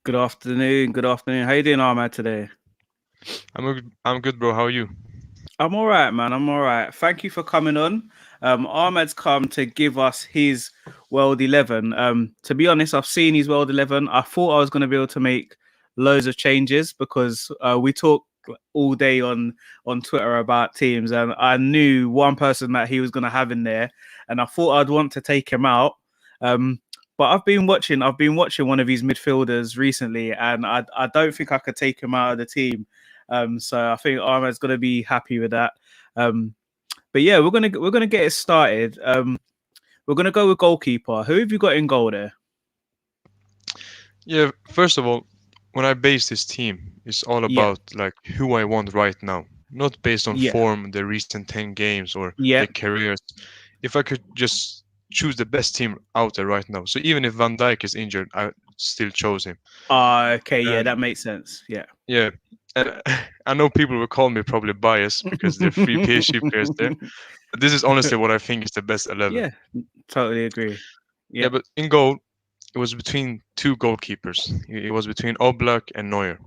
Good afternoon. Good afternoon. How you doing, Ahmad, today? I'm good, bro. How are you? I'm all right, man. I'm all right. Thank you for coming on. Ahmed's come to give us his World 11. To be honest, I've seen his World 11. I thought I was going to be able to make loads of changes because we talk all day on Twitter about teams, and I knew one person that he was going to have in there, and I thought I'd want to take him out. Um, but I've been watching one of his midfielders recently, and I don't think I could take him out of the team. So I think Ahmed's gonna be happy with that. Um, but yeah, we're gonna get it started. We're gonna go with goalkeeper. Who have you got in goal there? Yeah, first of all, when I base this team, it's all Yeah, about like who I want right now, not based on yeah, form, the recent 10 games or their yeah. careers. If I could just choose the best team out there right now. So even if Van Dijk is injured, I still chose him. Okay, yeah, And that makes sense. Yeah. yeah, and I know people will call me probably biased because there are three PSG players there, but this is honestly what I think is the best 11. Yeah, totally agree. Yeah, Yeah. but in goal, it was between two goalkeepers. It was between Oblak and Neuer.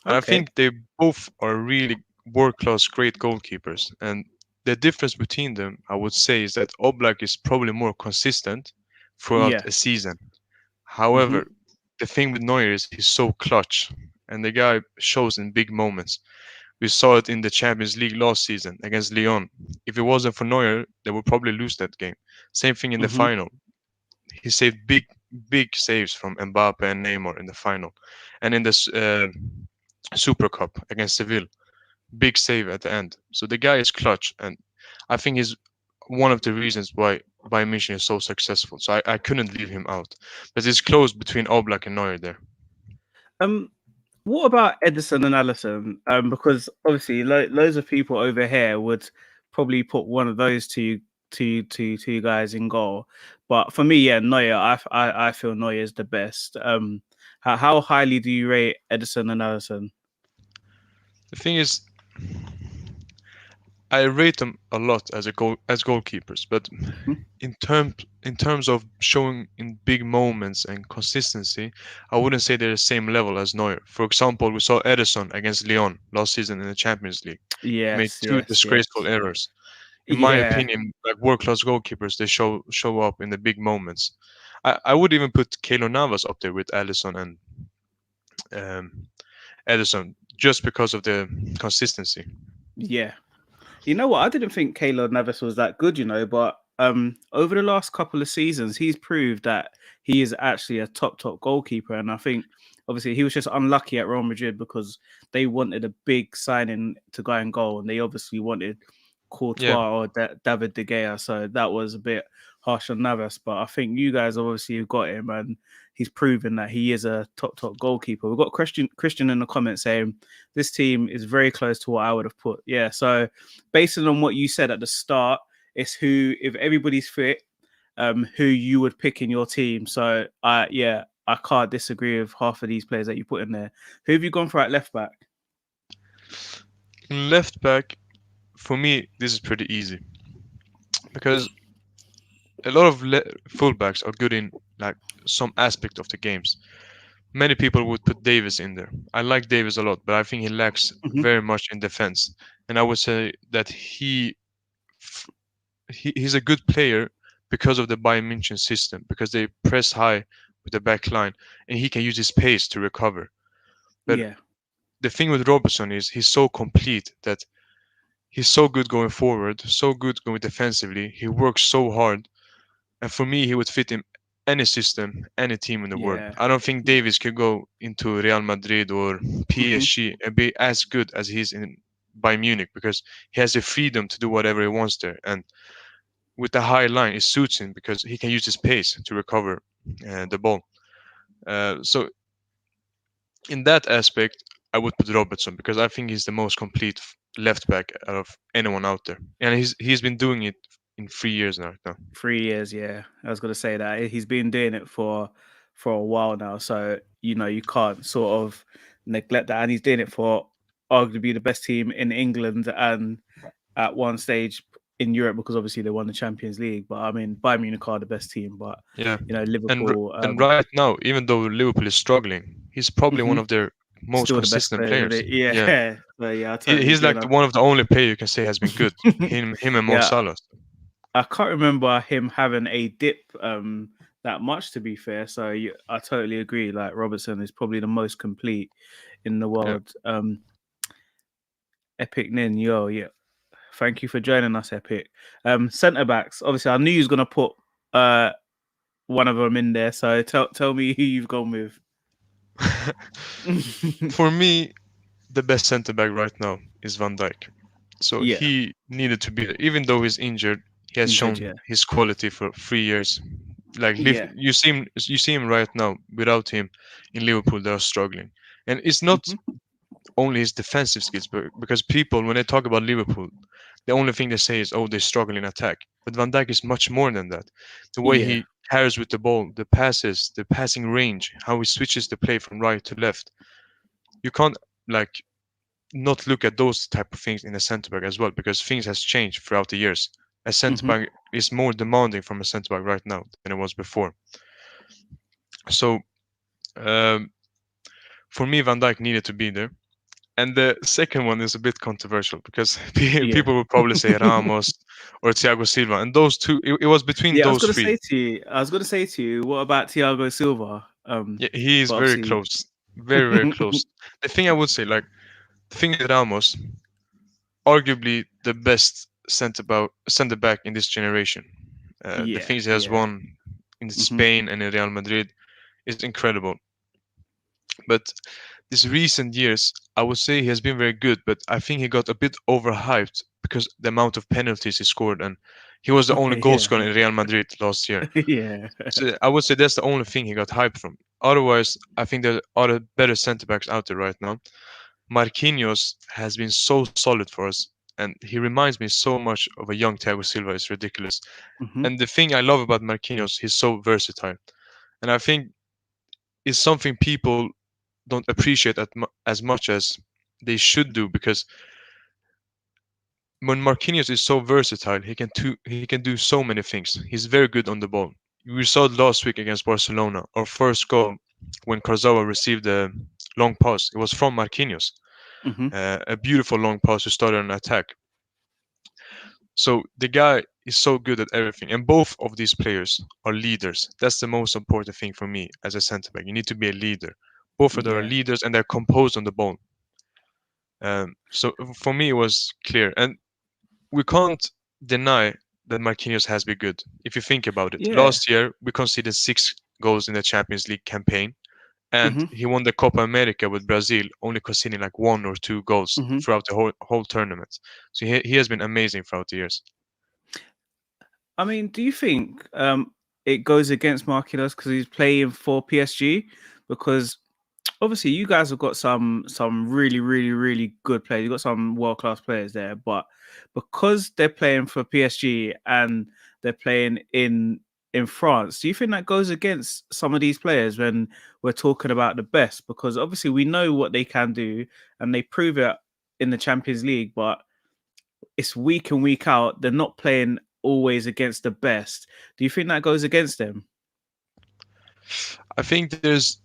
And I Okay. think they both are really world class great goalkeepers. And the difference between them, I would say, is that Oblak is probably more consistent throughout Yeah. a season. Hmm. However, the thing with Neuer is he's so clutch, and the guy shows in big moments. We saw it in the Champions League last season against Lyon. If it wasn't for Neuer, they would probably lose that game. Same thing in the Hmm. final. He saved big saves from Mbappe and Neymar in the final, and in this Super Cup against Seville, big save at the end. So the guy is clutch, and I think he's one of the reasons why Bayern Munich is so successful. So I couldn't leave him out, but it's close between Oblak and Neuer there. Um, what about Edison and Allison? Because obviously loads of people over here would probably put one of those two you guys in goal. But for me, yeah, Neuer. I feel Neuer is the best. How highly do you rate Edison and Allison? The thing is, I rate them a lot as goalkeepers, but Mhm. in terms of showing in big moments and consistency, I wouldn't say they're the same level as Neuer. For example, we saw Ederson against Lyon last season in the Champions League. He made Yes, two yes, disgraceful yes. errors. In my Yeah, opinion, like world class goalkeepers, they show up in the big moments. I would even put Keylor Navas up there with Alisson and um, Ederson just because of the consistency. yeah. You know what? I didn't think Keylor Navas was that good, but over the last couple of seasons, he's proved that he is actually a top goalkeeper. And I think obviously he was just unlucky at Real Madrid because they wanted a big signing to go and goal, and they obviously wanted Yeah, Courtois or David De Gea, so that was a bit harsh on Navas. But I think you guys obviously have got him, and he's proven that he is a top goalkeeper. We've got Christian in the comments saying this team is very close to what I would have put. Yeah, so based on what you said at the start, it's who if everybody's fit, who you would pick in your team. So yeah, I can't disagree with half of these players that you put in there. Who have you gone for at left back? in left back, for me, this is pretty easy because a lot of fullbacks are good in like some aspect of the games. Many people would put Davis in there. I like Davis a lot, but I think he lacks Hmm. very much in defense. And I would say that f- he's a good player because of the Bayern München system, because they press high with the back line, and he can use his pace to recover. But Yeah, the thing with Robertson is he's so complete that he's so good going forward, so good going defensively. He works so hard, and for me, he would fit in any system, any team in the world. yeah. I don't think Davis could go into Real Madrid or Hmm. PSG and be as good as he's in by Munich because he has the freedom to do whatever he wants there. And with the high line, it suits him because he can use his pace to recover the ball. So in that aspect, I would put Robertson because I think he's the most complete left back out of anyone out there, and he's been doing it in 3 years now. 3 years, yeah. I was gonna say that he's been doing it for a while now, so you can't sort of neglect that, and he's doing it for arguably the best team in England and at one stage in Europe because obviously they won the Champions League. But I mean, Bayern Munich are the best team, but Yeah, Liverpool. and right now, even though Liverpool is struggling, he's probably one Hmm. of their most Still the best consistent player in players. it. Yeah, Yeah. So yeah, I totally he's agree. like one of the only player you can say has been good. Him and Mo Yeah, Salah. I can't remember him having a dip that much, to be fair. So I totally agree. Like Robertson is probably the most complete in the Yeah. world. Epic Nin, yo, yeah. Thank you for joining us, Epic. Centre backs. Obviously, I knew you was gonna put uh one of them in there. So tell me who you've gone with. For me, the best centre back right now is Van Dijk. So Yeah, he needed to be there. Even though he's injured, he has injured. shown Yeah, his quality for 3 years. Like yeah. you see him right now. Without him in Liverpool, they are struggling. And it's not Hmm. only his defensive skills, but because people, when they talk about Liverpool, the only thing they say is, oh, they struggle in attack. But Van Dijk is much more than that. The way Yeah. he carries with the ball, the passes, the passing range, how he switches the play from right to left. You can't like not look at those type of things in a centre back as well, because things has changed throughout the years. A centre Hmm. back is more demanding from a centre back right now than it was before. So um, for me, Van Dijk needed to be there. And the second one is a bit controversial because Yeah. people will probably say Ramos or Thiago Silva, and those two. It was between Yeah, I was those gonna three. say to you. I was gonna say to you. What about Thiago Silva? Yeah, he is But very obviously, close, very close. The thing I would say, like the thing is Ramos, arguably the best centre back in this generation. The yeah, things he has yeah. won in Hmm. Spain and in Real Madrid is incredible. But these recent years, I would say he has been very good, but I think he got a bit overhyped because the amount of penalties he scored, and he was the only Okay, goal yeah, scorer in Real Madrid last year. yeah. So I would say that's the only thing he got hyped from. Otherwise, I think there are better centre backs out there right now. Marquinhos has been so solid for us, and he reminds me so much of a young Thiago Silva. It's ridiculous. Hmm. And the thing I love about Marquinhos, he's so versatile, and I think it's something people don't appreciate as much as they should do, because when Marquinhos is so versatile, he can do so many things. He's very good on the ball. We saw it last week against Barcelona. Our first goal, when Kurzawa received a long pass, it was from Marquinhos. Hmm. A beautiful long pass to start an attack. So the guy is so good at everything, and both of these players are leaders. That's the most important thing for me as a centre back. You need to be a leader. Both of them are Yeah, leaders, and they're composed on the ball. So for me, it was clear, and we can't deny that Marquinhos has been good. If you think about it, yeah. last year we conceded 6 goals in the Champions League campaign, and Hmm. he won the Copa America with Brazil, only conceding like 1 or 2 goals Hmm. throughout the whole tournament. So he has been amazing throughout the years. I mean, do you think it goes against Marquinhos because he's playing for PSG? Because obviously you guys have got some really good players. You've got some world class players there, but because they're playing for PSG and they're playing in France, do you think that goes against some of these players when we're talking about the best? Because obviously we know what they can do and they prove it in the Champions League, but it's week in week out. They're not playing always against the best. Do you think that goes against them? I think there's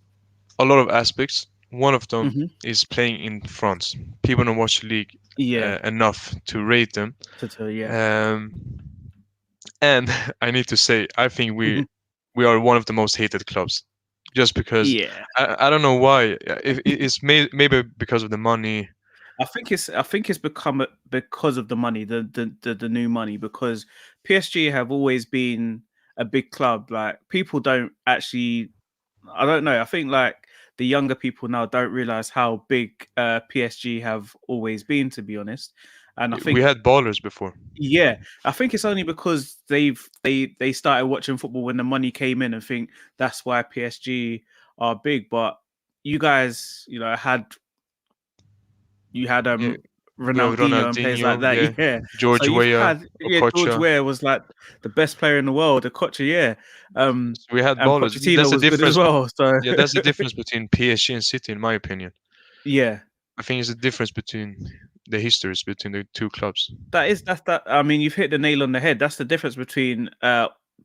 a lot of aspects. One of them Hmm. is playing in France. People don't watch the league Yeah. enough to rate them. Yeah. Um, and I need to say, I think we are one of the most hated clubs, just because Yeah. I don't know why. It's maybe because of the money. I think it's become because of the money, the new money, because PSG have always been a big club. Like people don't actually, I don't know. I think like the younger people now don't realize how big PSG have always been, to be honest. And I We think, had ballers before. yeah, I think it's only because they started watching football when the money came in and think that's why PSG are big. But you guys, you had Yeah, we have Ronaldinho and players like Ronaldinho, that, yeah, yeah. So George you've Weah, had, yeah, George Okocha. Weah was like the best player in the world, Okocha, yeah. So we had And ballers. Pochettino That's the was good as difference. well. So Yeah, that's the difference between PSG and City, in my opinion. yeah, I think it's the difference between the histories between the two clubs. that's that. I mean, you've hit the nail on the head. That's the difference between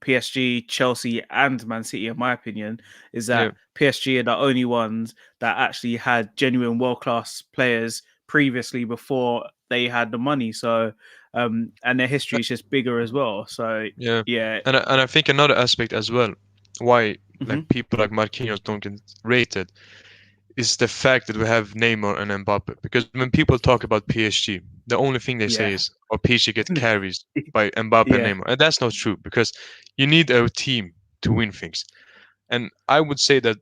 PSG, Chelsea, and Man City, in my opinion, is Yeah, that PSG are the only ones that actually had genuine world class players previously before they had the money. So, and their history is just bigger as well. So, yeah, yeah. and I think another aspect as well, why like Hmm. people like Marquinhos don't get rated, is the fact that we have Neymar and Mbappe. Because when people talk about PSG, the only thing they say Yeah. is, "Oh, PSG get carries by Mbappe and Yeah. Neymar," and that's not true because you need a team to win things. And I would say that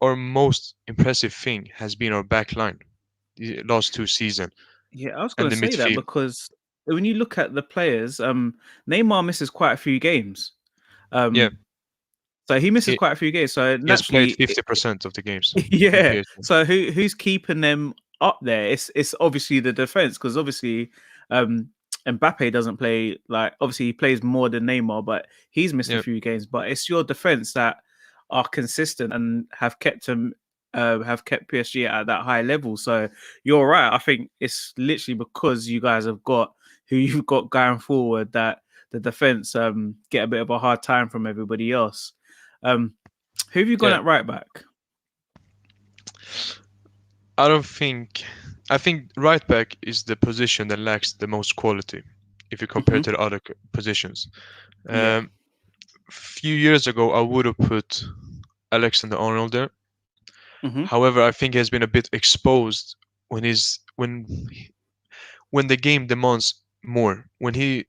our most impressive thing has been our back line the last two seasons Yeah, I was and going the to say that midfield. because when you look at the players, Neymar misses quite a few games. Yeah, Um, so he misses he, quite a few games. So he has played naturally, 50% of the games in yeah. PSG. So who's keeping them up there? It's obviously the defense because obviously, Mbappe doesn't play like obviously he plays more than Neymar, but he's missed a Yeah, few games. But it's your defense that are consistent and have kept PSG at that high level. So you're right. I think it's literally because you guys have got who you've got going forward that the defense get a bit of a hard time from everybody else. Um, who have you gone yeah. at right back? I don't think. I think right back is the position that lacks the most quality if you compare Hmm. to the other positions. Yeah. Few years ago, I would have put Alexander Arnold there. Hmm. However, I think he has been a bit exposed when the game demands more, when he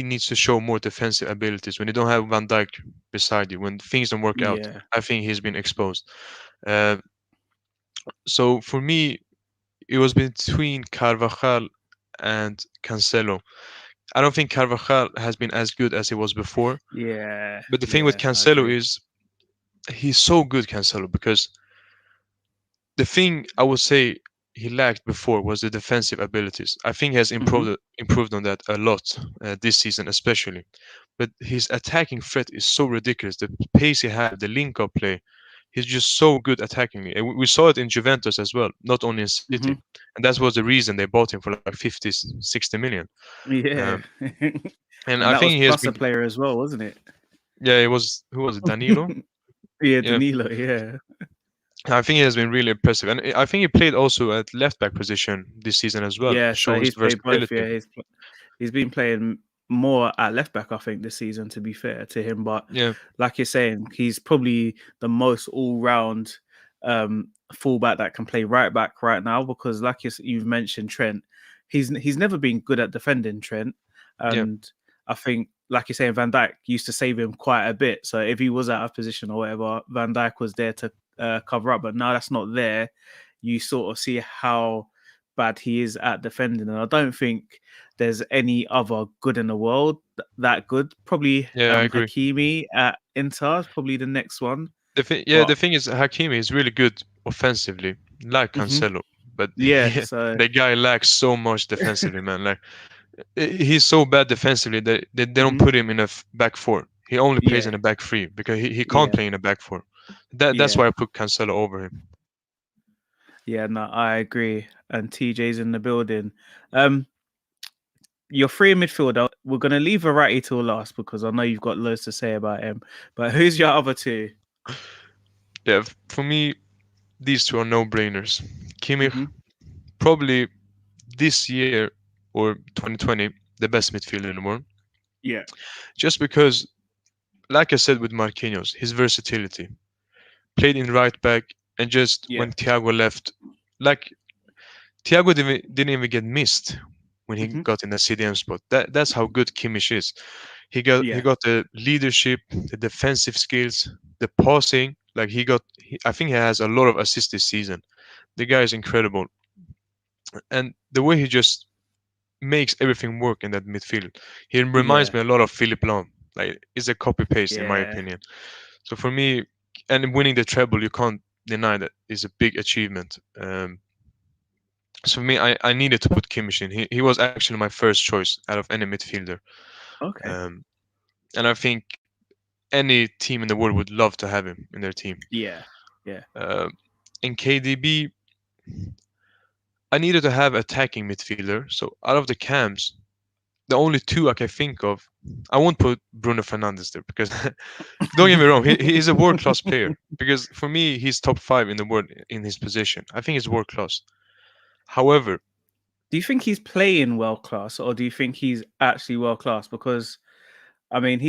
needs to show more defensive abilities, when you don't have Van Dijk beside you, when things don't work out. Yeah. I think he's been exposed. Uh, so for me, it was between Carvajal and Cancelo. I don't think Carvajal has been as good as he was before. Yeah. But the thing with Yeah. I Cancelo agree. is he's so good, Cancelo, because the thing I would say he lacked before was the defensive abilities. I think he has Hmm. improved on that a lot this season, especially. But his attacking threat is so ridiculous. The pace he had, the link-up play, he's just so good attackingly. And we saw it in Juventus as well, not only in City. Hmm. And that was the reason they bought him for like 50, 60 million. Yeah. Um, and And I that was think he has plus a been, player as well, wasn't it? yeah, it was, who was it, Danilo? Yeah, Yeah, Danilo. Yeah. I think he has been really impressive, and I think he played also at left back position this season as well, Yeah. So show his he's played both. versatility. Yeah. He's been playing more at left back, I think, this season. To be fair to him, but Yeah, like you're saying, he's probably the most all-round fullback that can play right back right now. Because, like you've mentioned, Trent, he's never been good at defending Trent, yeah, and I think, like you're saying, Van Dijk used to save him quite a bit. So if he was out of position or whatever, Van Dijk was there to cover up. But now that's not there. You sort of see how bad he is at defending, and I don't think there's any other good in the world that good. Probably yeah, I agree. Hakimi at Inter is probably the next one. The But thing is, Hakimi is really good offensively, like mhm, Cancelo, but yeah, so the guy lacks so much defensively, man. Like he's so bad defensively that they don't mhm, put him in a back four. He only plays yeah, in a back three because he can't yeah, play in a back four. That's yeah, why I put Cancelo over him. yeah. No, I agree. And TJ's in the building. Um, you're free midfielder. We're gonna leave Verratti till last because I know you've got loads to say about him. But who's your other two? Yeah, for me, these two are no-brainers. Kimmich, Hmm. probably this year or 2020, the best midfielder in the world. Yeah, Just because, like I said with Marquinhos, his versatility. Played in right back, and just yeah, when Thiago left, like Thiago didn't even get missed when he hmm, got in the CDM spot. That's how good Kimmich is. He yeah, got the leadership, the defensive skills, the passing. Like I think he has a lot of assists this season. The guy is incredible, and the way he just makes everything work in that midfield. He reminds yeah, me a lot of Philip Lahm. Like, it's a copy paste in my yeah, opinion. So for me, and winning the treble, you can't deny that is a big achievement. So for me, I needed to put Kimmich in. He was actually my first choice out of any midfielder. okay, Um, and I think any team in the world would love to have him in their team. yeah, yeah, Uh, in KDB, I needed to have attacking midfielder. So out of the camps, the only two I can think of, I won't put Bruno Fernandes there because don't get me wrong, he is a world class player. Because for me, he's top 5 in the world in his position. I think he's world class. However, Do you think he's playing world class, or do you think he's actually world class? Because I mean,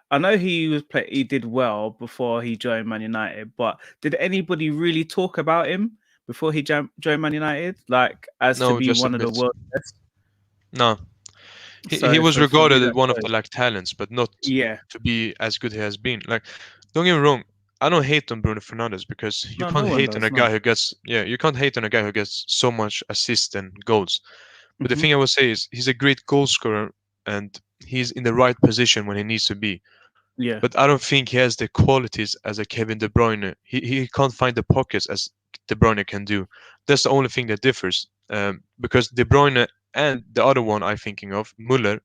I know he did well before he joined Man United, but did anybody really talk about him before he joined Man United, like as to no, be just a one of the bit. world's best? No, he So, was so for you, regarded as that's one of good. the like talents, but not Yeah, to be as good he has been. Like, don't get me wrong, I don't hate on Bruno Fernandes because you no, can't no one hate on a does. guy No. who gets you can't hate on a guy who gets so much assists and goals. But the Hmm. thing I would say is he's a great goal scorer and he's in the right position when he needs to be. Yeah. But I don't think he has the qualities as a Kevin De Bruyne. He can't find the pockets as De Bruyne can do. That's the only thing that differs. Because De Bruyne and the other one I'm thinking of, Muller,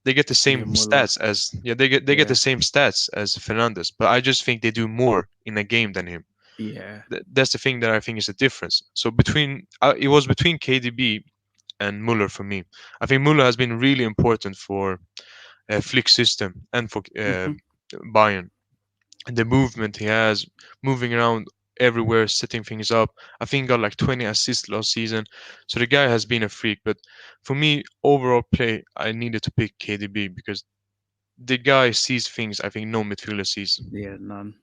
they get the Yeah, same Muller. stats as they get the Yeah. same stats as Fernandes. But I just think they do more in a game than him. Yeah. That's the thing that I think is the difference. So it was between KDB and Muller for me. I think Muller has been really important for Flick's system and for Hmm. Bayern. And the movement he has, moving around everywhere, setting things up. I think he got like 20 assists last season. So the guy has been a freak. But for me, overall play, I needed to pick KDB because the guy sees things I think no midfielder sees. Yeah, none,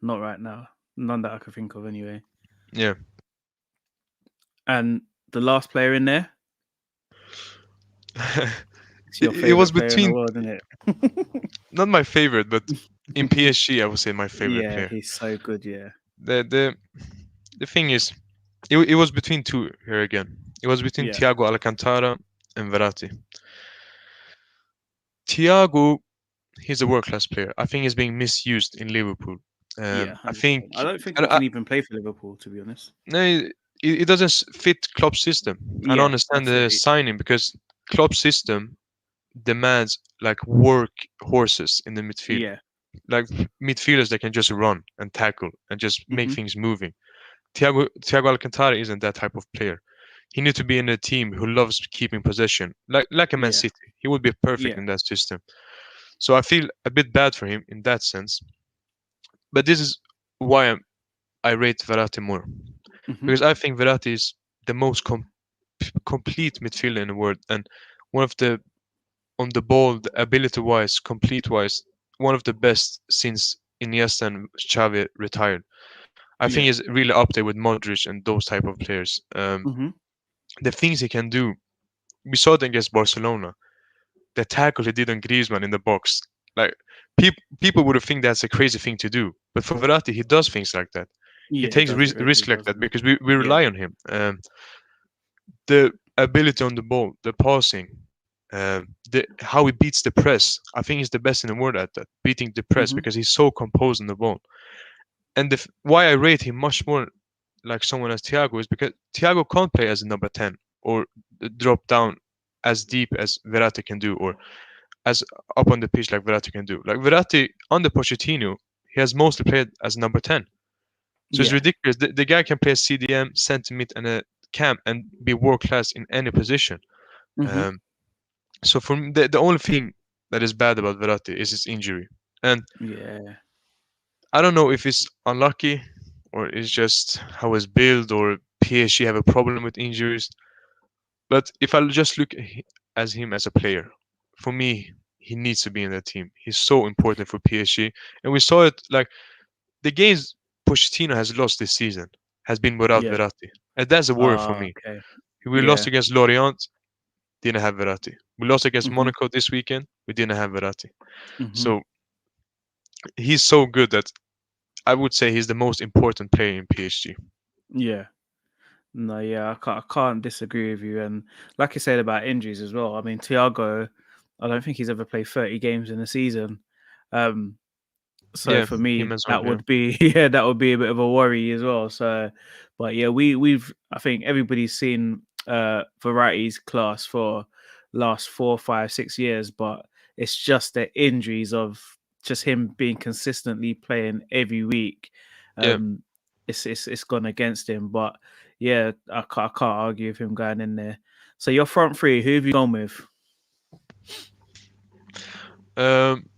not right now. None that I could think of, anyway. Yeah. And the last player in there, it's your It was favorite player in the between, world, isn't it? not my favorite, but in PSG, I would say my favorite Yeah, player. he's so good. Yeah, The the thing is, it was between two here again. It was between yeah, Thiago Alcantara and Verratti. Thiago, he's a world class player. I think he's being misused in Liverpool. yeah. I 100%. think I don't think I, he I, can even play for Liverpool, to be honest. no, it doesn't fit Klopp's system. I don't Yeah, understand that's the it. signing because Klopp's system demands like work horses in the midfield, Yeah. like midfielders that can just run and tackle and just make Hmm. things moving. Thiago Alcantara isn't that type of player. He needs to be in a team who loves keeping possession, like a Man Yeah, City. He would be perfect yeah. in that system. So I feel a bit bad for him in that sense. But this is why I rate Verratti more Hmm. because I think Verratti is the most complete midfielder in the world and one of the on the ball, ability wise, complete wise, one of the best since Iniesta and Xavi retired. I think Yeah. he's really up there with Modric and those type of players. Hmm. The things he can do, we saw it against Barcelona. The tackle he did on Griezmann in the box, like people would have think that's a crazy thing to do, but for Verratti, he does things like that. He Yeah, he takes does it risk regularly, like that doesn't because we he? Yeah. rely on him. The ability on the ball, the passing, how he beats the press. I think he's the best in the world at that, beating the press Hmm. because he's so composed on the ball. And why I rate him much more like someone as Thiago is because Thiago can't play as a number 10 or drop down as deep as Verratti can do or as up on the pitch like Verratti can do. Like Verratti under Pochettino, he has mostly played as number 10. So it's Yeah. ridiculous. The guy can play a CDM, centre mid, and a cam and be world class in any position. Hmm. Um, so for me, the only thing that is bad about Verratti is his injury. And Yeah. I don't know if it's unlucky or it's just how it's built or PSG have a problem with injuries. But if I just look as him as a player, for me, he needs to be in that team. He's so important for PSG. And we saw it like the games Pochettino has lost this season has been without Yeah. Verratti. And that's a worry for Ah, me. okay. We lost Yeah. against Lorient, didn't have Verratti. We lost against Hmm. Monaco this weekend, we didn't have Verratti. Hmm. So he's so good that I would say he's the most important player in PSG. Yeah. No, yeah, I can't disagree with you. And like you said about injuries as well, I mean, Thiago, I don't think he's ever played 30 games in a season. Um, so Yeah, for him me, as well. that Yeah, would be yeah, that would be a bit of a worry as well. So, but yeah, we've I think everybody's seen Variety's class for last 4, 5, 6 years, but it's just the injuries of just him being consistently playing every week. yeah. Um, it's gone against him, but yeah, I can't argue with him going in there. So your front three, who have you gone with? Um,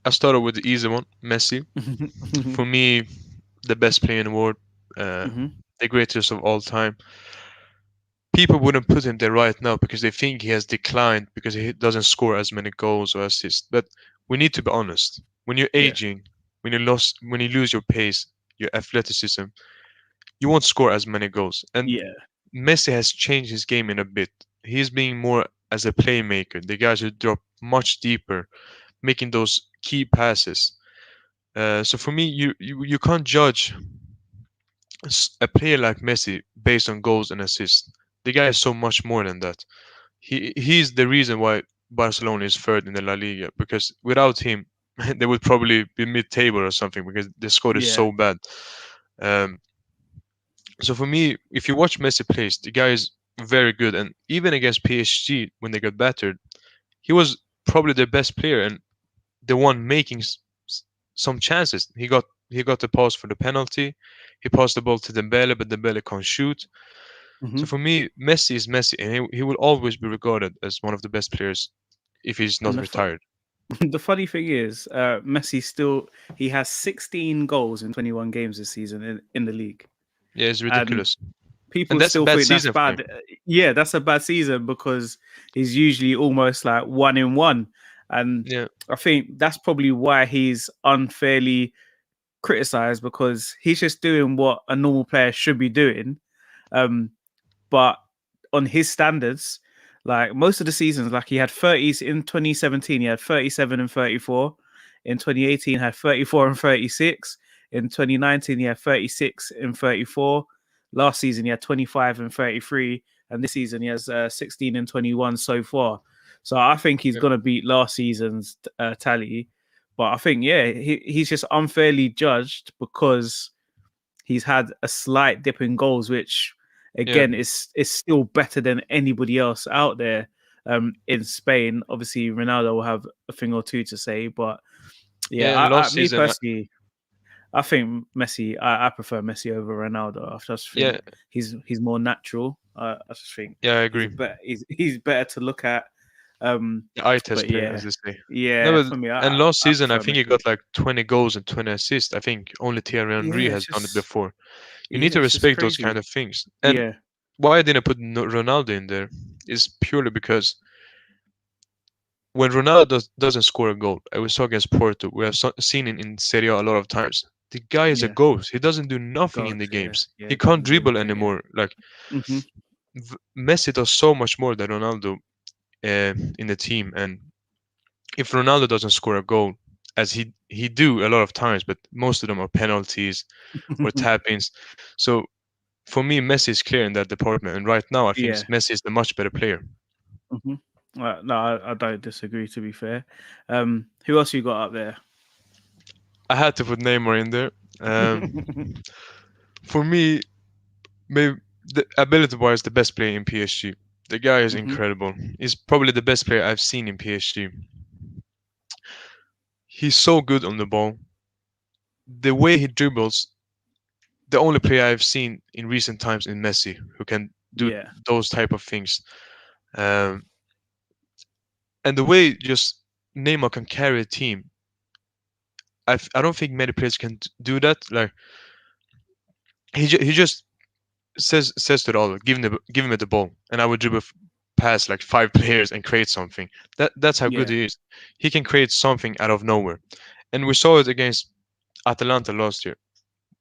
I started with the easy one, Messi. Hmm. For me, the best player in the world, uh, Hmm. the greatest of all time. People wouldn't put him there right now because they think he has declined because he doesn't score as many goals or assists. But we need to be honest. When you're Yeah, aging, when you lose your pace, your athleticism, you won't score as many goals. And yeah, Messi has changed his game in a bit. He's being more as a playmaker, the guys who drop much deeper, making those key passes. So for me, you can't judge a player like Messi based on goals and assists. The guy is so much more than that. He's the reason why Barcelona is third in the La Liga because without him, they would probably be mid-table or something because the squad is yeah. so bad. Um, so for me, if you watch Messi plays, the guy is very good, and even against PSG when they got battered, he was probably the best player and the one making some chances. He got the pass for the penalty. He passed the ball to Dembele, but Dembele can't shoot. So Hmm. for me, Messi is Messi, and he will always be regarded as one of the best players if he's not And retired. the funny thing is, Messi still he has 16 goals in 21 games this season in the league, Yeah, it's and ridiculous, and people that's a still bad think that's season for him. bad. Yeah, that's a bad season because he's usually almost like 1 in 1, and Yeah, I think that's probably why he's unfairly criticized because he's just doing what a normal player should be doing. Um, but on his standards, like most of the seasons, like he had 30s in 2017, he had 37 and 34. In 2018, he had 34 and 36. In 2019, he had 36 and 34. Last season, he had 25 and 33. And this season, he has 16 and 21 so far. So I think he's yeah, going to beat last season's tally. But I think, yeah, he's just unfairly judged because he's had a slight dip in goals, which yeah, again is still better than anybody else out there in Spain. Obviously, Ronaldo will have a thing or two to say, but yeah, yeah. And last me season, personally, I think Messi. I prefer Messi over Ronaldo. I just think yeah, he's more natural. I just think yeah, I he's a agree. better he's better to look at. Um, The eye test but player, yeah, as they say. No, yeah, but for me, and last I season, I prefer think he Messi. got like 20 goals and 20 assists. I think only Thierry Henry Yeah, has done it before. You need to it's just respect those kind crazy. of things. And Yeah. why I didn't put Ronaldo in there is purely because when Ronaldo doesn't score a goal, I was talking against Porto. We have seen it in Serie A lot of times. The guy is a Yeah. ghost. He doesn't do nothing in God, the yeah, games. yeah, He it can't doesn't do dribble anything. anymore. Like Yeah. Hmm. Messi does so much more than Ronaldo in the team. And if Ronaldo doesn't score a goal, as he do a lot of times, but most of them are penalties or tap-ins. So for me, Messi is clear in that department. And right now, I think Yeah. Messi is the much better player. Hmm. No, I don't disagree. To be fair, who else you got up there? I had to put Neymar in there. For me, maybe the ability-wise, the best player in PSG. The guy is Hmm. incredible. He's probably the best player I've seen in PSG. He's so good on the ball. The way he dribbles, the only player I've seen in recent times in Messi who can do Yeah. those type of things. Um, and the way just Neymar can carry a team, I don't think many players can do that. Like he just says to the other, give him the ball, and I would dribble past like five players and create something. That's how good Yeah. he is. He can create something out of nowhere, and we saw it against Atalanta last year.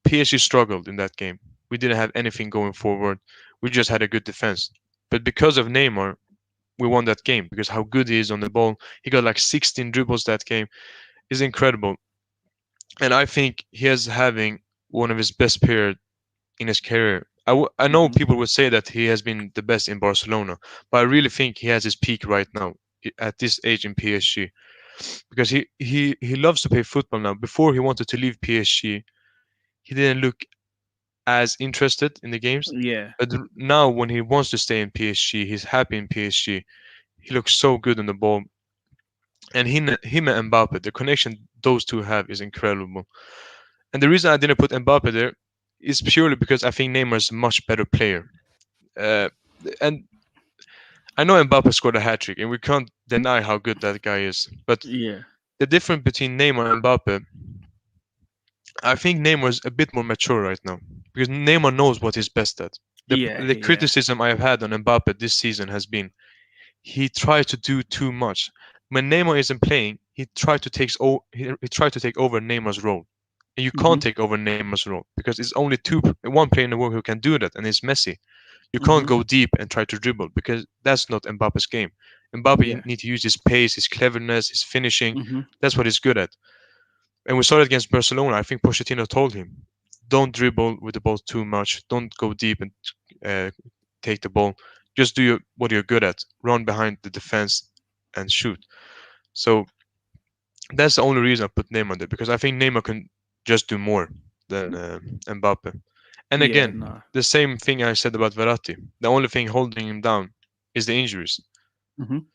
PSG struggled in that game. We didn't have anything going forward. We just had a good defense. But because of Neymar, we won that game because how good he is on the ball. He got like 16 dribbles that game. Is incredible. And I think he is having one of his best period in his career. I know Hmm. people would say that he has been the best in Barcelona, but I really think he has his peak right now at this age in PSG because he loves to play football now. Before he wanted to leave PSG, he didn't look as interested in the games. Yeah. But now when he wants to stay in PSG, he's happy in PSG. He looks so good on the ball. And him and Mbappe, the connection those two have is incredible. And the reason I didn't put Mbappe there is purely because I think Neymar is a much better player. Uh, and I know Mbappe scored a hat trick, and we can't deny how good that guy is. But Yeah. the difference between Neymar and Mbappe, I think Neymar is a bit more mature right now because Neymar knows what he's best at. Yeah. The Yeah. criticism I have had on Mbappe this season has been he tried to do too much. When Neymar isn't playing, he tried to take over Neymar's role. And you can't Mhm. take over Neymar's role because it's only one player in the world who can do that, and it's Messi. You can't Mhm. go deep and try to dribble because that's not Mbappe's game. Mbappe Yeah. need to use his pace, his cleverness, his finishing. Mhm. That's what he's good at. And we saw it against Barcelona. I think Pochettino told him, "Don't dribble with the ball too much. Don't go deep and uh, take the ball. Just do what you're good at. Run behind the defense and shoot." So that's the only reason I put Neymar there because I think Neymar can just do more than Mbappe. And Yeah. again, No. the same thing I said about Verratti. The only thing holding him down is the injuries. Mhm.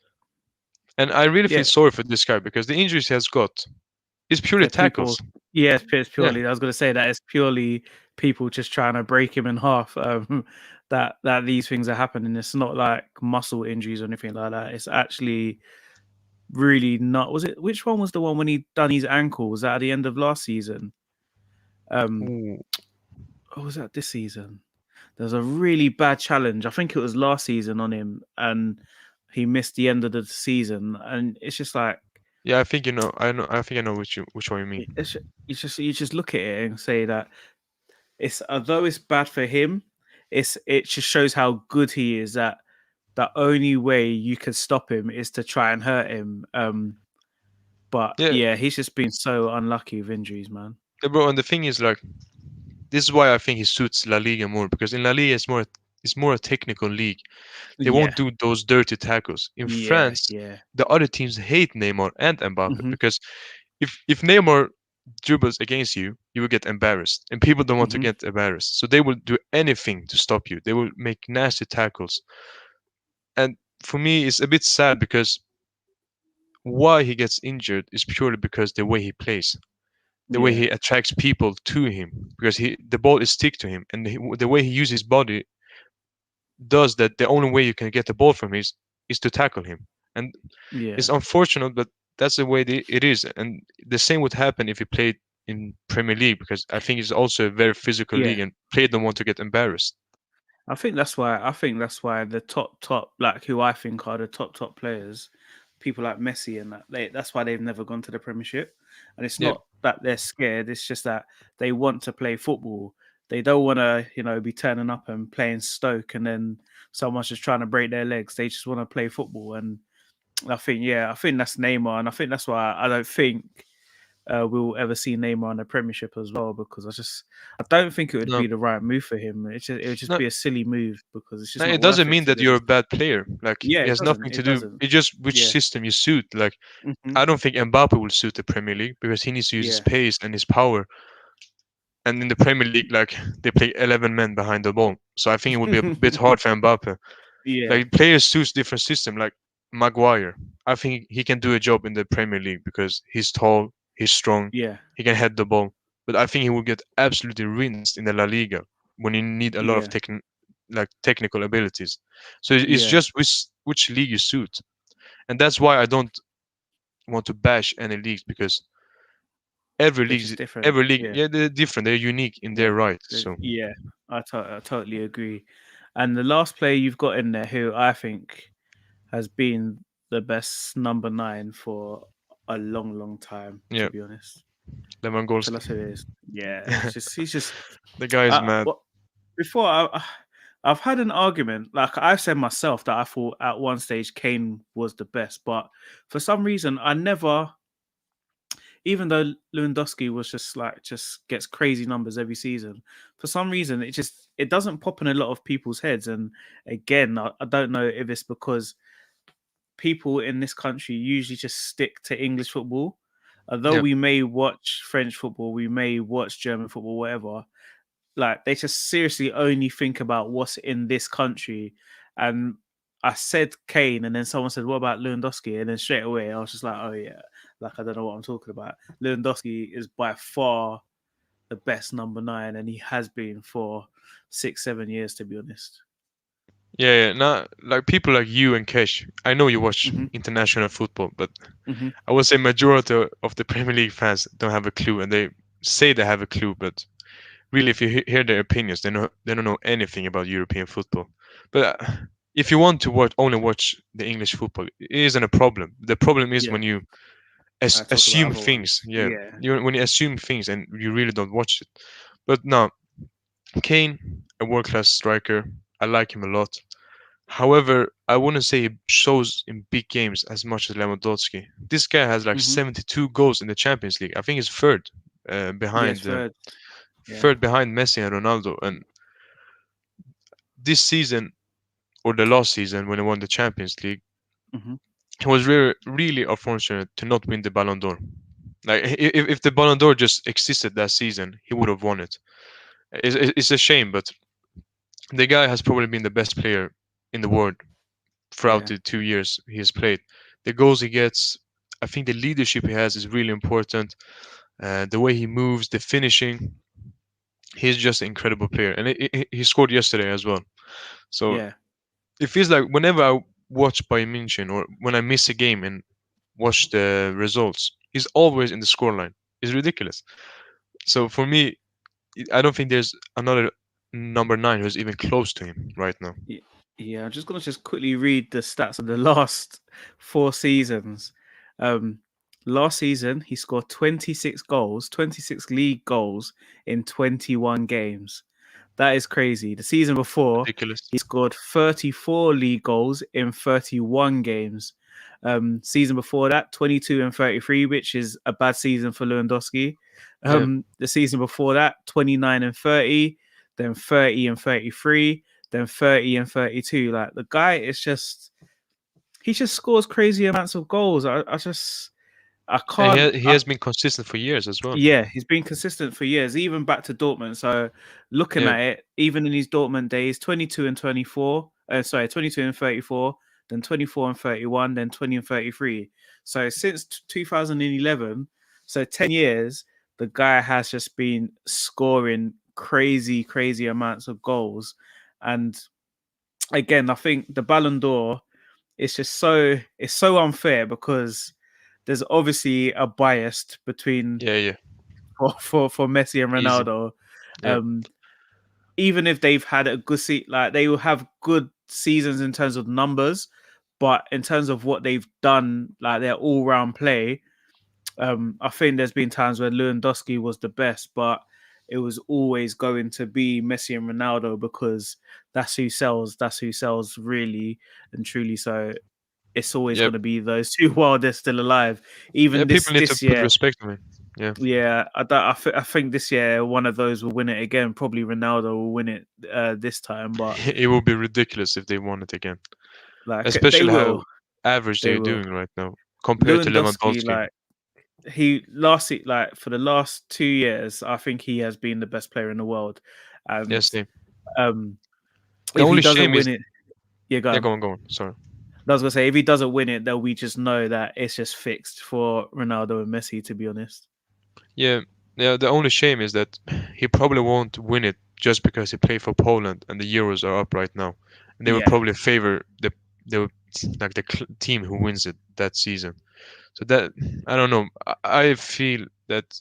And I really feel Yeah. sorry for this guy because the injuries he has got is purely The people. tackles. Yeah. It's Yeah. purely. I was going to say that it's purely people just trying to break him in half. That these things are happening. It's not like muscle injuries or anything like that. It's actually really not. Was it? Which one was the one when he done his ankle? Was that at the end of last season? Um, Ooh. or was that this season? There was a really bad challenge. I think it was last season on him, and he missed the end of the season. And it's just like Yeah, I think you know. I know. I think I know which one you mean. it's you just look at it and say that it's although it's bad for him, it just shows how good he is. That the only way you can stop him is to try and hurt him. But Yeah, yeah, he's just been so unlucky with injuries, man. bro. And the thing is, like, this is why I think he suits La Liga more because in La Liga it's more a technical league. They won't Yeah, do those dirty tackles. In yeah, France, yeah. the other teams hate Neymar and Mbappe Hmm. because if Neymar dribbles against you, you will get embarrassed, and people don't want to Hmm. get embarrassed, so they will do anything to stop you. They will make nasty tackles, and for me, it's a bit sad because why he gets injured is purely because the way he plays, the way Yeah, he attracts people to him, because the ball is stick to him, and the way he uses his body does that. The only way you can get the ball from him is to tackle him, and it's yeah, unfortunate, but that's the way it is. And the same would happen if he played in Premier League because I think it's also a very physical yeah. league, and players don't want to get embarrassed. I think that's why the top like who I think are the top players, people like Messi and that that's why they've never gone to the Premiership. And it's Yeah, not that they're scared, it's just that they want to play football. They don't want to, be turning up and playing Stoke and then someone's just trying to break their legs. They just want to play football. And I think that's Neymar, and I think that's why I don't think we'll ever see Neymar in the Premiership as well, because I don't think it would no, be the right move for him. It would just no, be a silly move because it's no. just not It doesn't worth it mean for that them. you're a bad player. Like Yeah, it it has doesn't. nothing to It do. doesn't. It's just which Yeah. system you suit. Like Hmm. I don't think Mbappe will suit the Premier League because he needs to use his Yeah. pace and his power. And in the Premier League, like they play 11 men behind the ball, so I think it would be a bit hard for Mbappe. Yeah. Like players suits different system. Like Maguire, I think he can do a job in the Premier League because he's tall, he's strong, Yeah. he can head the ball. But I think he will get absolutely rinsed in the La Liga when you need a lot of Yeah. technical abilities. So it's Yeah. just which league you suit, and that's why I don't want to bash any leagues because every They're league, just different. every league, Yeah. yeah, they're different. They're unique in Yeah. their right. So Yeah. I totally agree. And the last player you've got in there, who I think has been the best number 9 for a long, long time, to yeah, be honest. Tell Lewandowski. us who it is. Yeah, he's just. The guy is mad. Well, before I've had an argument. Like I've said myself that I thought at one stage Kane was the best, but for some reason I never. Even though Lewandowski was just gets crazy numbers every season, for some reason it doesn't pop in a lot of people's heads. And again, I don't know if it's because people in this country usually just stick to English football. Although Yeah, we may watch French football, we may watch German football, whatever, like they just seriously only think about what's in this country. And I said Kane, and then someone said, "What about Lewandowski?" And then straight away I was just like, "Oh yeah, like I don't know what I'm talking about." Lewandowski is by far the best number 9, and he has been for 6, 7 years, to be honest. Yeah, not like people like you and Kesh. I know you watch Hmm. international football, but Hmm. I would say majority of the Premier League fans don't have a clue, and they say they have a clue, but really, if you hear their opinions, they don't know anything about European football. But if you want to only watch the English football, it isn't a problem. The problem is Yeah, when you I talk about assume other things. ones. Yeah, Yeah. when you assume things and you really don't watch it. But no, Kane, a world-class striker. I like him a lot. However, I wouldn't say he shows in big games as much as Lewandowski. This guy has like Hmm. 72 goals in the Champions League. I think he's Yes, behind third. Yeah. third behind Messi and Ronaldo. And this season or the last season when he won the Champions League, Hmm. he was really unfortunate to not win the Ballon d'Or. Like if the Ballon d'Or just existed that season, he would have won it. It's a shame, but the guy has probably been the best player in the world throughout Yeah. the 2 years he has played. The goals he gets, I think the leadership he has is really important. The way he moves, the finishing, he's just an incredible player, and he scored yesterday as well. So Yeah. it feels like whenever I watch Bayern München or when I miss a game and watch the results, he's always in the scoreline. It's ridiculous. So for me, I don't think there's another number nine who's even close to him right now. Y- Yeah, I'm just gonna just quickly read the stats of the last 4 seasons. Um, Last season he scored 26 goals, 26 league goals in 21 games. That is crazy. The season before Ridiculous. he scored 34 league goals in 31 games. Season before that, 22 and 33, which is a bad season for Lewandowski. Yeah, The season before that, 29 and 30, then 30 and 33, then 30 and 32. Like the guy is just he just scores crazy amounts of goals. I and can't he has been consistent for years as well. yeah, he's been consistent for years, even back to Dortmund. So looking Yeah, at it, even in his Dortmund days, 22 and 24, 22 and 34, then 24 and 31, then 20 and 33. So since 2011, so 10 years, the guy has just been scoring crazy, crazy amounts of goals. And again, I think the Ballon d'Or is just it's so unfair because there's obviously a bias between yeah, for Messi and easy. Ronaldo. Yeah, Um, Even if they've had a good like they will have good seasons in terms of numbers, but in terms of what they've done, like their all round play, I think there's been times where Lewandowski was the best, but it was always going to be Messi and Ronaldo because that's who sells. That's who sells really and truly. So it's always yeah, going to be those two while they're still alive. yeah. Even People need to this put year, respect on it. Yeah, yeah, I think this year one of those will win it again. Probably Ronaldo will win it this time, but it would be ridiculous if they won it again, like they especially how will, average they they're will. doing right now compared to Lewandowski, Lewandowski. like like for the last 2 years, I think he has been the best player in the world, and Yes, they. um, The if he only doesn't shame is win it, yeah, go yeah. on. Go on. Sorry. I was gonna say if he doesn't win it, then we just know that it's just fixed for Ronaldo and Messi. To be honest, Yeah, yeah. The only shame is that he probably won't win it just because he played for Poland and the Euros are up right now, and they will yeah, probably favor the like the team who wins it that season. So that I don't know. I feel that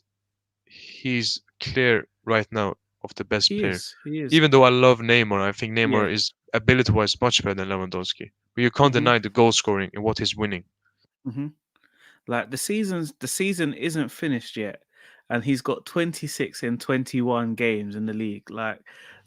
he's clear right now of the best he player. is, he is, Even though I love Neymar, I think yeah. Neymar is ability-wise much better than Lewandowski. But you can't Hmm. deny the goal scoring and what he's winning. Hmm. Like the season isn't finished yet, and he's got 26 in 21 games in the league. Like,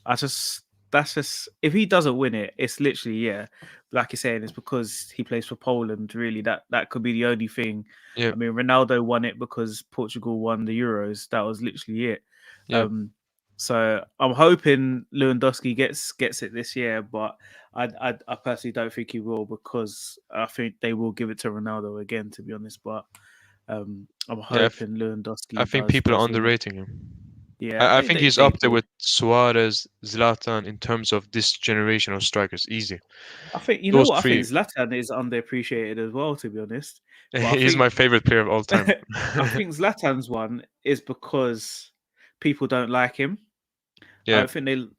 I just that's just if he doesn't win it, it's literally yeah, like you're saying, it's because he plays for Poland. Really, that could be the only thing. Yeah, I mean, Ronaldo won it because Portugal won the Euros. That was literally it. yeah, Um, so I'm hoping Lewandowski gets it this year, but I personally don't think he will because I think they will give it to Ronaldo again. To be honest, but I'm yeah. hoping I Lewandowski think people are does win it. underrating him. Yeah, I think he's they up there will. with Suarez, Zlatan in terms of this generation of strikers. Easy. I think you know Those what I think three. Zlatan is underappreciated as well. To be honest, but I He's my think favorite player of all time. I think Zlatan's one is because people don't like him. Yeah,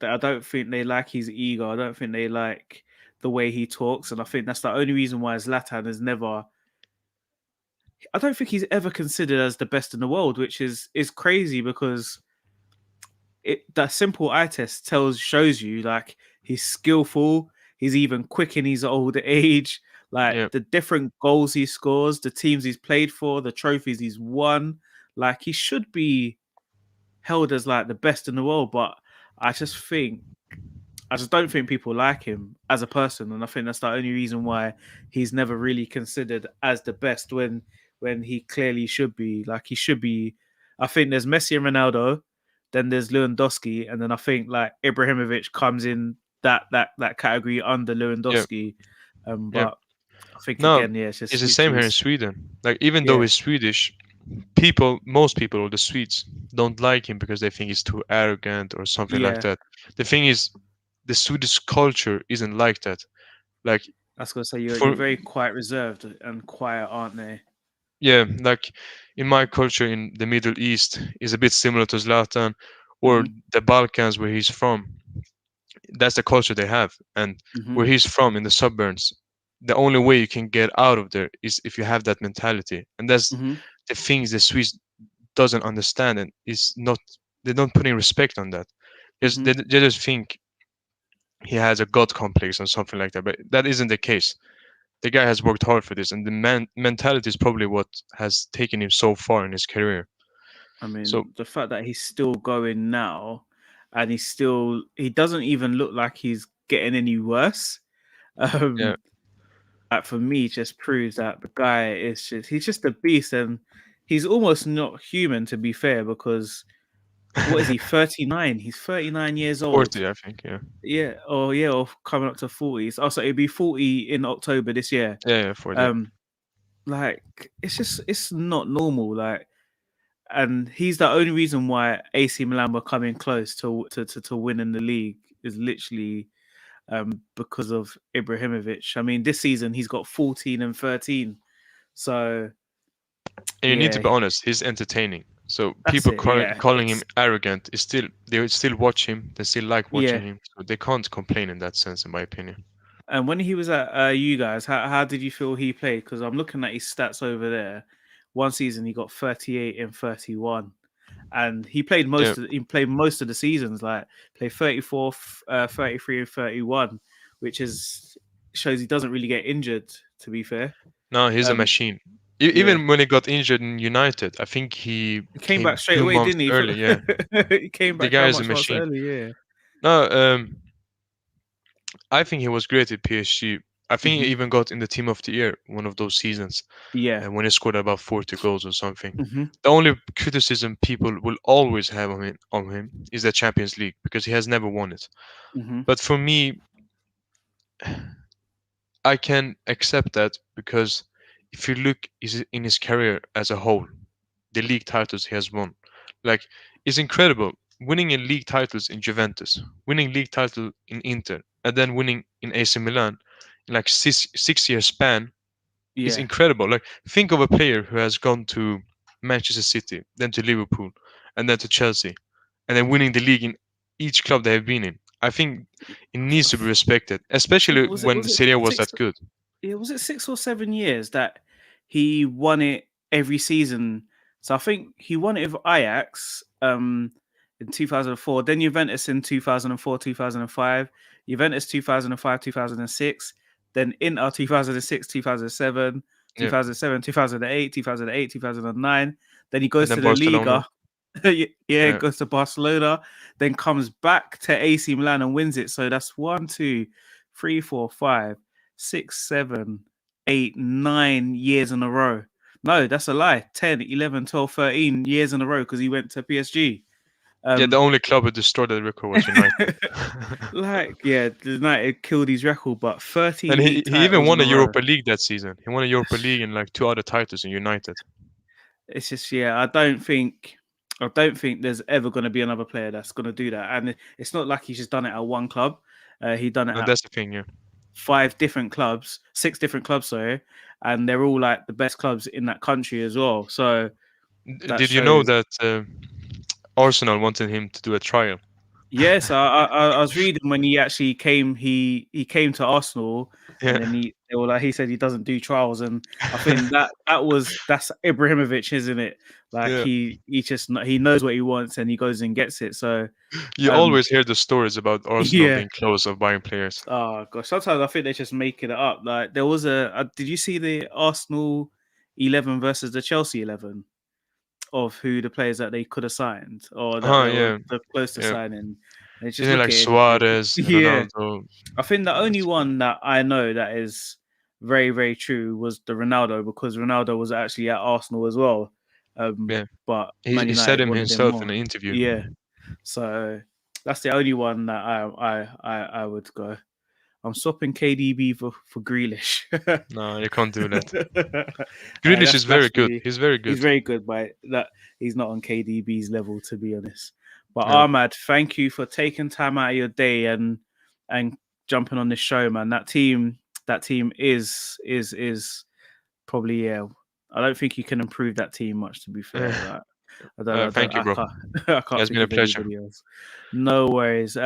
I don't think they like his ego. I don't think they like. the way he talks, and I think that's the only reason why Zlatan has never. I don't think he's ever considered as the best in the world, which is crazy because that simple eye test shows you like he's skillful. He's even quick in his older age. Like Yeah, the different goals he scores, the teams he's played for, the trophies he's won. Like he should be held as like the best in the world, but I just think I just don't think people like him as a person, and I think that's the only reason why he's never really considered as the best when he clearly should be. Like he should be. I think there's Messi and Ronaldo, then there's Lewandowski, and then I think like Ibrahimovic comes in that category under yeah, Lewandowski. yeah. But I think No, again, yeah, it's it's just the same literally, here in Sweden. Like even though yeah, he's Swedish, most people, or the Swedes, don't like him because they think he's too arrogant or something like yeah. that. The thing is, the Swedish culture isn't like that. Like I was gonna say you're for very quite reserved and quiet, aren't they? yeah, like in my culture in the Middle East is a bit similar to Zlatan, or Hmm. the Balkans where he's from. That's the culture they have, and Hmm. where he's from in the suburbs, the only way you can get out of there is if you have that mentality, and that's Hmm. the things the Swedes doesn't understand, and is not, they don't put in respect on that. Hmm. They just think he has a god complex or something like that, but that isn't the case. The guy has worked hard for this, and the mentality is probably what has taken him so far in his career. I So mean, the fact that he's still going now, and he doesn't even look like he's getting any worse. yeah, Um, that for me just proves that the guy he's just a beast, and he's almost not human to be fair, because what is he, 39? He's 39 years old. 40, I think. Yeah, Yeah, or coming up to 40s. Also, it'd be 40 in October this year. yeah, 40. Um, like it's not normal. Like, and he's the only reason why AC Milan were coming close to winning the league is literally because of Ibrahimovic. I mean, this season he's got 14 and 13. So And you need to yeah, be honest, he's entertaining. So that's people it. Yeah, calling him it's arrogant is still, they would still watch him. They still like watching yeah. him. So they can't complain in that sense, in my opinion. And when he was at you guys, how did you feel he played? Because I'm looking at his stats over there. One season he got 38 and 31. And Yeah. he played most of the seasons, like played 34, 33 and 31, which is shows he doesn't really get injured, to be fair. No, he's a Um machine. yeah. Even when he got injured in United, I think he He came came back straight two away, months didn't he? early. Yeah, He came the back guy how is a much months machine. early, yeah. No, I think he was great at PSG. I think he Hmm. even got in the team of the year one of those seasons, Yeah. when he scored about 40 goals or something. Hmm. The only criticism people will always have on him is the Champions League because he has never won it. Hmm. But for me, I can accept that because if you look in his career as a whole, the league titles he has won, like, it's incredible. Winning in league titles in Juventus, winning league title in Inter, and then winning in AC Milan in like 6 year span is Yeah. incredible. Like, think of a player who has gone to Manchester City, then to Liverpool, and then to Chelsea, and then winning the league in each club they have been in. I think it needs to be respected, especially Was it when was it Serie A was six? that good. Yeah, was it 6 or 7 years that he won it every season? So I think he won it with Ajax in 2004, then Juventus in 2004, 2005, Juventus 2005, 2006, then Inter 2006, 2007, Yeah, 2007, 2008, 2008, 2009. Then he and goes then to the Barcelona. Liga. Yeah, Yeah, goes to Barcelona, then comes back to AC Milan and wins it. So that's 1, 2, 3, 4, 5, 6, 7, 8, 9 years in a row. No, that's a lie. 10, 11, 12, 13 years in a row because he went to PSG. yeah. The Um, only club who destroyed that record was United. like, yeah, the United killed his record, but 13 And he, league he even titles won in a a row. Europa League that season. He won a Europa League and like two other titles in United. It's just, yeah, I don't think there's ever going to be another player that's going to do that. And it's not like he's just done it at one club. He done it No, at that's the thing. Yeah. 5 different clubs, 6 different clubs, sorry, and they're all like the best clubs in that country as well. So that Did you know shows, that Arsenal wanted him to do a trial? Yes, I was reading when he actually came. He came to Arsenal, and then Yeah. they were like, he said he doesn't do trials, and I think that's Ibrahimovic, isn't it? Like Yeah. he just he knows what he wants, and he goes and gets it. So You um always hear the stories about Arsenal yeah. being close of buying players. Oh gosh, sometimes I think they're just making it up. Like there was did you see the Arsenal 11 versus the Chelsea 11 of who the players that they could have signed or that they were Yeah. close to Yeah. signing? And it's just Isn't it look like at it and think, Suarez, yeah. Ronaldo? I think the only one that I know that is very, very true was the Ronaldo, because Ronaldo was actually at Arsenal as well. Yeah. But He Man said United him wanted him himself in more. an interview. Yeah. So that's the only one that I would go. I'm swapping KDB for Grealish. No, you can't do that. Uh, Grealish is very good. really, He's very he's good. very good, but that he's not on KDB's level, to be honest. But Yeah. Ahmad, thank you for taking time out of your day and jumping on this show, man. That team is probably, yeah. I don't think you can improve that team much, to be fair. Like, Thank you, I bro. can't I can't It's think been a of pleasure. anybody else. No worries.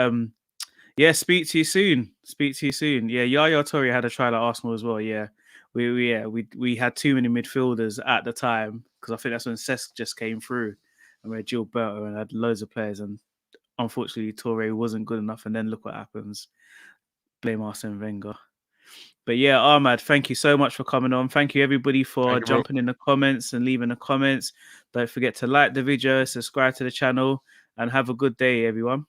Yeah, speak to you soon. Speak to you soon. Yeah, Yaya Toure had a trial at Arsenal as well. Yeah, we had too many midfielders at the time, because I think that's when Cesc just came through, and we had Gilberto and had loads of players, and unfortunately Toure wasn't good enough. And then look what happens. Blame Arsene Wenger. But yeah, Ahmad, thank you so much for coming on. Thank you everybody for Thank you, bro. jumping in the comments and leaving the comments. Don't forget to like the video, subscribe to the channel, and have a good day, everyone.